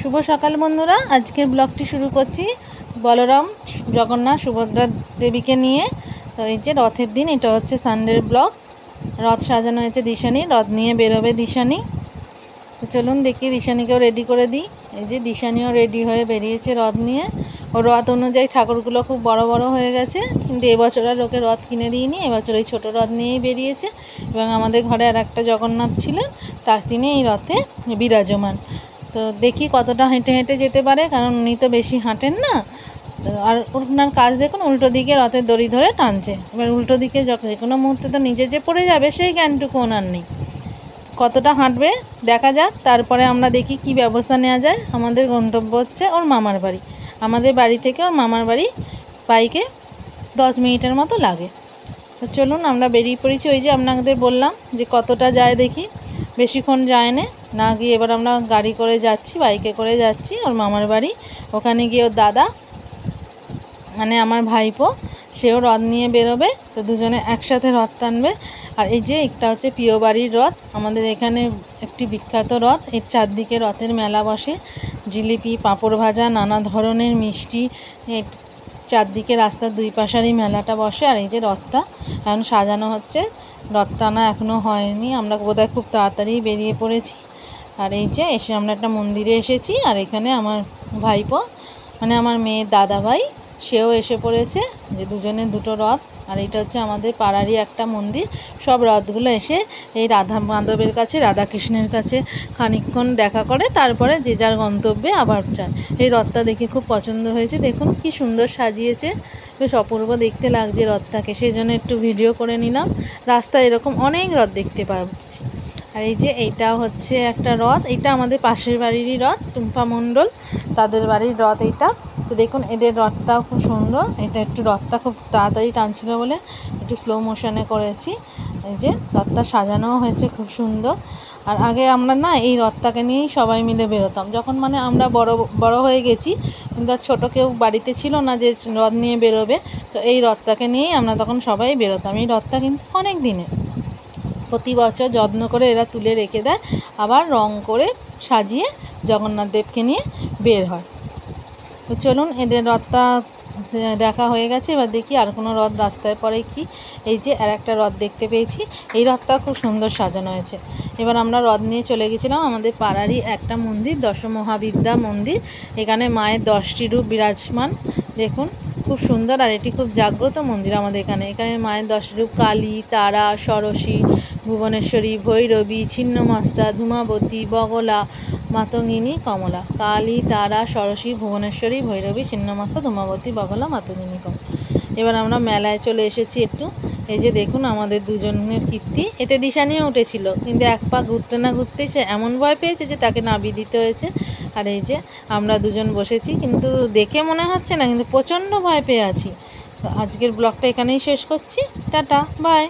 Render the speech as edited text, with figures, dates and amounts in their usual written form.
শুভ সকাল বন্ধুরা, আজকের ব্লগটি শুরু করছি বলরাম জগন্নাথ সুভদ্রা দেবীকে নিয়ে। তো এই যে রথের দিন, এটা হচ্ছে সানডের ব্লগ। রথ সাজানো হয়েছে দিশানি, রথ নিয়ে বেরোবে দিশানি। তো চলুন দেখি দিশানিকেও রেডি করে দিই। এই যে দিশানিও রেডি হয়ে বেরিয়েছে রথ নিয়ে। ও রথ অনুযায়ী ঠাকুরগুলো খুব বড় বড় হয়ে গেছে, কিন্তু এবছর আর ওকে রথ কিনে দিইনি, এবছর ওই ছোটো রথ নিয়েই বেরিয়েছে। এবং আমাদের ঘরে আর একটা জগন্নাথ ছিলেন, তার তিনি এই রথে বিরাজমান। তো দেখি কতটা হেঁটে হেঁটে যেতে পারে, কারণ উনি তো বেশি হাঁটেন না। আর ওনার কাজ দেখুন, উল্টো দিকে রথের দড়ি ধরে টানছে। এবার উল্টো দিকে যে কোনো মুহূর্তে তো নিজে যে পড়ে যাবে সেই জ্ঞানটুকু ওনার নেই। কতটা হাঁটবে দেখা যাক, তারপরে আমরা দেখি কি ব্যবস্থা নেওয়া যায়। আমাদের গন্তব্য হচ্ছে ওর মামার বাড়ি। আমাদের বাড়ি থেকে ওর মামার বাড়ি বাইকে 10 মিনিটের মতো লাগে। তো চলুন আমরা বেরিয়ে পড়েছি। ওই যে আপনাদের বললাম যে কতটা যায় দেখি, বেশিক্ষণ যায় না গিয়ে এবার আমরা গাড়ি করে যাচ্ছি, বাইকে করে যাচ্ছি ওর মামার বাড়ি। ওখানে গিয়ে ওর দাদা মানে আমার ভাইপো, সেও রথ নিয়ে বেরোবে। তো দুজনে একসাথে রথ টানবে। আর এই যে একটা হচ্ছে প্রিয় বাড়ির রথ, আমাদের এখানে একটি বিখ্যাত রথ। এর চারদিকে রথের মেলা বসে, জিলিপি, পাঁপড় ভাজা, নানা ধরনের মিষ্টি, চারদিকে রাস্তার দুই পাশারই মেলাটা বসে। আর এই যে রথটা এখন সাজানো হচ্ছে, রথ টানা এখনও হয়নি, আমরা বোধহয় খুব তাড়াতাড়ি বেরিয়ে পড়েছি। আর এই যে এসে আমরা একটা মন্দিরে এসেছি, আর এখানে আমার ভাইপো মানে আমার মেয়ের দাদা ভাই, সেও এসে পড়েছে। যে দুজনের দুটো রথ। আর এটা হচ্ছে আমাদের পাড়ারই একটা মন্দির। সব রথগুলো এসে এই রাধা মাধবের কাছে, রাধাকৃষ্ণের কাছে খানিকক্ষণ দেখা করে, তারপরে যে যার গন্তব্যে আবার যায়। এই রথটা দেখে খুব পছন্দ হয়েছে, দেখুন কি সুন্দর সাজিয়েছে, বেশ অপূর্ব দেখতে লাগছে রথটাকে, সেই জন্য একটু ভিডিও করে নিলাম। রাস্তায় এরকম অনেক রথ দেখতে পাচ্ছি। আর এই যে এইটা হচ্ছে একটা রথ, এটা আমাদের পাশের বাড়িরই রথ, টুম্পা মণ্ডল তাদের বাড়ির রথ এইটা। তো দেখুন এদের রথটাও খুব সুন্দর। এটা একটু রথটা খুব তাড়াতাড়ি টানছিল বলে একটু স্লো মোশনে করেছি। এই যে রথটা সাজানোও হয়েছে খুব সুন্দর। আর আগে আমরা না এই রথটাকে নিয়েই সবাই মিলে বেরোতাম, যখন মানে আমরা বড় হয়ে গেছি, কিন্তু আর ছোটো কেউ বাড়িতে ছিল না যে রথ নিয়ে বেরোবে। তো এই রথটাকে নিয়েই আমরা তখন সবাই বেরোতাম। এই রথটা কিন্তু অনেক দিনের, প্রতি বছর যত্ন করে এরা তুলে রেখে দেয়, আবার রং করে সাজিয়ে জগন্নাথ দেবকে নিয়ে বের হয়। তো চলুন এদের রথটা দেখা হয়ে গেছে, এবার দেখি আর কোনো রথ রাস্তায় পড়ে কি। এই যে আর একটা রথ দেখতে পেয়েছি, এই রথটা খুব সুন্দর সাজানো হয়েছে। এবার আমরা রথ নিয়ে চলে গেছিলাম আমাদের পাড়ারই একটা মন্দির, দশমহাবিদ্যা মন্দির। এখানে মায়ের 10টি রূপ বিরাজমান, দেখুন খুব সুন্দর। আর এটি খুব জাগ্রত মন্দির আমাদের এখানে। এখানে মায়ের 10 রূপ কালী, তারা, ষোড়শী, ভুবনেশ্বরী, ভৈরবী, ছিন্নমস্তা, ধূমাবতী, বগলা, মাতঙ্গিনী, কমলা। কালী, তারা, ষোড়শী, ভুবনেশ্বরী, ভৈরবী, ছিন্নমস্তা, ধূমাবতী, বগলা, মাতঙ্গিনী, কমলা। এবার আমরা মেলায় চলে এসেছি একটু। এই যে দেখুন আমাদের দুজনের কীর্তি। এতে দিশানিও উঠেছিল, কিন্তু এক পা ঘুরতে না ঘুরতেই সে এমন ভয় পেয়েছে যে তাকে নামিয়ে দিতে হয়েছে। আর এই যে আমরা দুজন বসেছি, কিন্তু দেখে মনে হচ্ছে না, কিন্তু প্রচণ্ড ভয় পেয়ে আছি। তো আজকের ব্লগটা এখানেই শেষ করছি। Tata, by.